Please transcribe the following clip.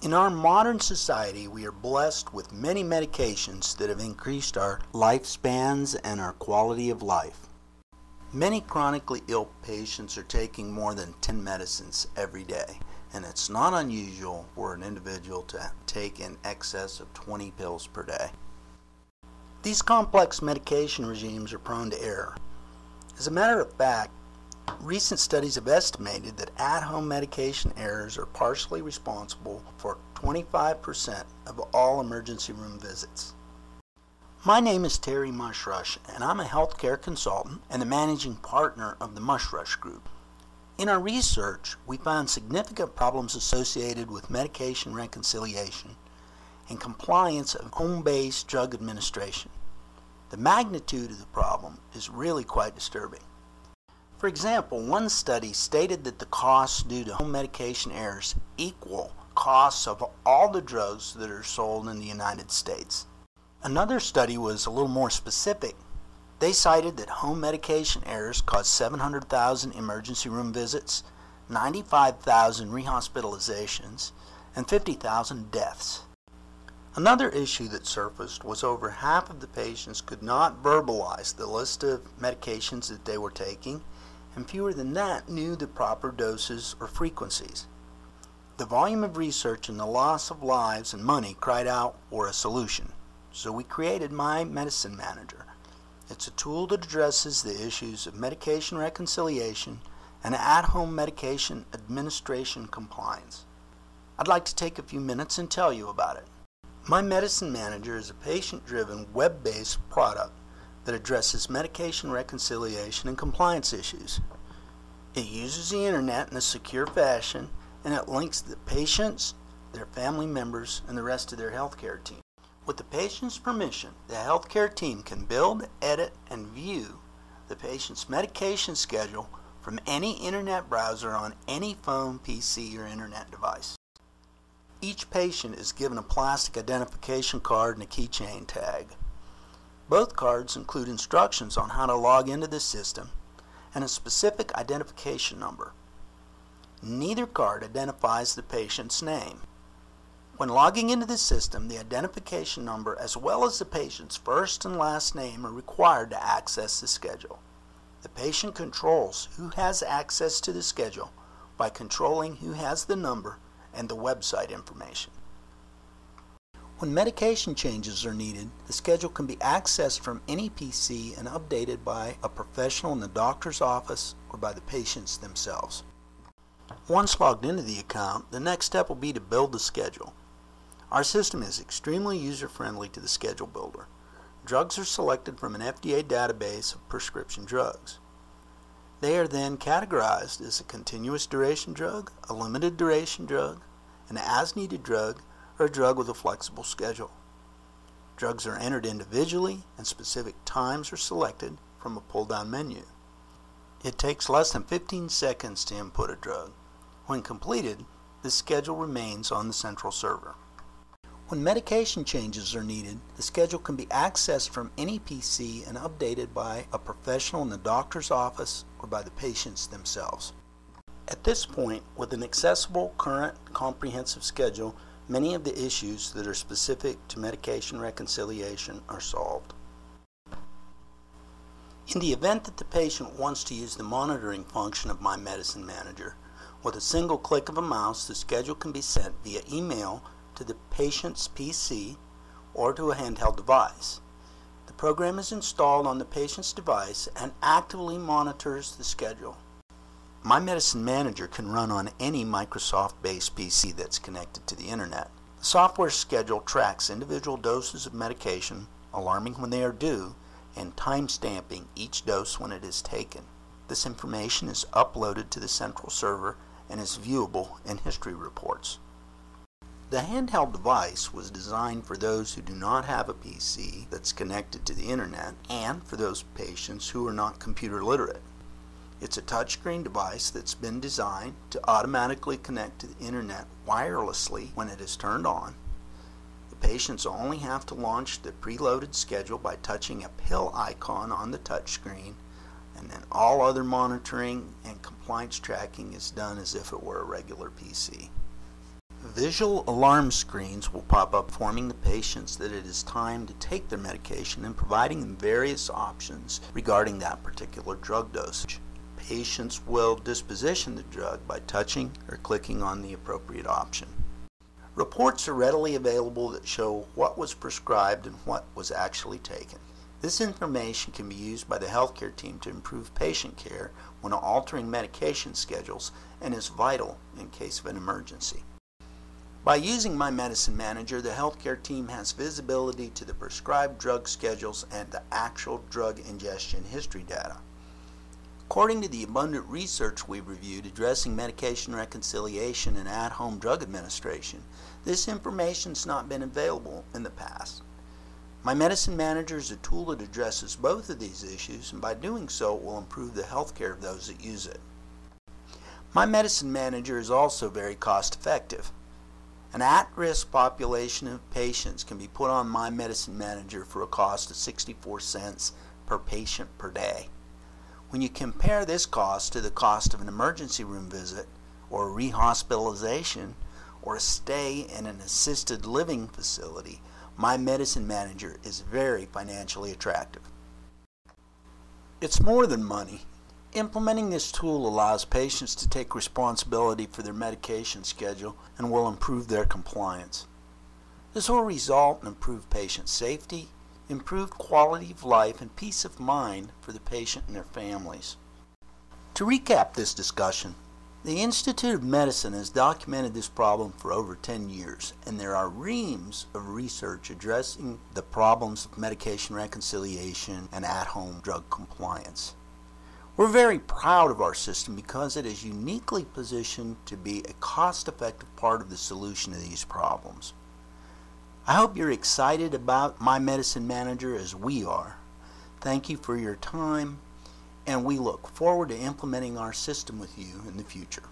In our modern society, we are blessed with many medications that have increased our lifespans and our quality of life. Many chronically ill patients are taking more than 10 medicines every day, and it's not unusual for an individual to take in excess of 20 pills per day. These complex medication regimes are prone to error. As a matter of fact, recent studies have estimated that at-home medication errors are partially responsible for 25% of all emergency room visits. My name is Terry Mushrush, and I'm a healthcare consultant and the managing partner of the Mushrush Group. In our research, we found significant problems associated with medication reconciliation and compliance of home-based drug administration. The magnitude of the problem is really quite disturbing. For example, one study stated that the costs due to home medication errors equal costs of all the drugs that are sold in the United States. Another study was a little more specific. They cited that home medication errors caused 700,000 emergency room visits, 95,000 rehospitalizations, and 50,000 deaths. Another issue that surfaced was over half of the patients could not verbalize the list of medications that they were taking, and fewer than that knew the proper doses or frequencies. The volume of research and the loss of lives and money cried out for a solution, so we created MyMedicineManager. It's a tool that addresses the issues of medication reconciliation and at-home medication administration compliance. I'd like to take a few minutes and tell you about it. MyMedicineManager is a patient-driven, web-based product that addresses medication reconciliation and compliance issues. It uses the internet in a secure fashion, and it links the patients, their family members, and the rest of their healthcare team. With the patient's permission, the healthcare team can build, edit, and view the patient's medication schedule from any internet browser on any phone, PC, or internet device. Each patient is given a plastic identification card and a keychain tag. Both cards include instructions on how to log into the system and a specific identification number. Neither card identifies the patient's name. When logging into the system, the identification number as well as the patient's first and last name are required to access the schedule. The patient controls who has access to the schedule by controlling who has the number and the website information. When medication changes are needed, the schedule can be accessed from any PC and updated by a professional in the doctor's office or by the patients themselves. Once logged into the account, the next step will be to build the schedule. Our system is extremely user-friendly to the schedule builder. Drugs are selected from an FDA database of prescription drugs. They are then categorized as a continuous duration drug, a limited duration drug, an as-needed drug, or a drug with a flexible schedule. Drugs are entered individually and specific times are selected from a pull-down menu. It takes less than 15 seconds to input a drug. When completed, the schedule remains on the central server. When medication changes are needed, the schedule can be accessed from any PC and updated by a professional in the doctor's office or by the patients themselves. At this point, with an accessible, current, comprehensive schedule, many of the issues that are specific to medication reconciliation are solved. In the event that the patient wants to use the monitoring function of MyMedicineManager, with a single click of a mouse, the schedule can be sent via email to the patient's PC or to a handheld device. The program is installed on the patient's device and actively monitors the schedule. MyMedicineManager can run on any Microsoft-based PC that's connected to the internet. The software schedule tracks individual doses of medication, alarming when they are due, and time-stamping each dose when it is taken. This information is uploaded to the central server and is viewable in history reports. The handheld device was designed for those who do not have a PC that's connected to the internet and for those patients who are not computer literate. It's a touchscreen device that's been designed to automatically connect to the internet wirelessly when it is turned on. The patients only have to launch the preloaded schedule by touching a pill icon on the touchscreen, and then all other monitoring and compliance tracking is done as if it were a regular PC. Visual alarm screens will pop up informing the patients that it is time to take their medication and providing them various options regarding that particular drug dosage. Patients will disposition the drug by touching or clicking on the appropriate option. Reports are readily available that show what was prescribed and what was actually taken. This information can be used by the healthcare team to improve patient care when altering medication schedules and is vital in case of an emergency. By using MyMedicineManager, the healthcare team has visibility to the prescribed drug schedules and the actual drug ingestion history data. According to the abundant research we've reviewed addressing medication reconciliation and at-home drug administration, this information has not been available in the past. MyMedicineManager is a tool that addresses both of these issues, and by doing so it will improve the health care of those that use it. MyMedicineManager is also very cost-effective. An at-risk population of patients can be put on MyMedicineManager for a cost of 64 cents per patient per day. When you compare this cost to the cost of an emergency room visit, or rehospitalization, or a stay in an assisted living facility, MyMedicineManager is very financially attractive. It's more than money. Implementing this tool allows patients to take responsibility for their medication schedule and will improve their compliance. This will result in improved patient safety, improved quality of life, and peace of mind for the patient and their families. To recap this discussion, the Institute of Medicine has documented this problem for over 10 years, and there are reams of research addressing the problems of medication reconciliation and at-home drug compliance. We're very proud of our system because it is uniquely positioned to be a cost-effective part of the solution to these problems. I hope you're excited about MyMedicineManager as we are. Thank you for your time, and we look forward to implementing our system with you in the future.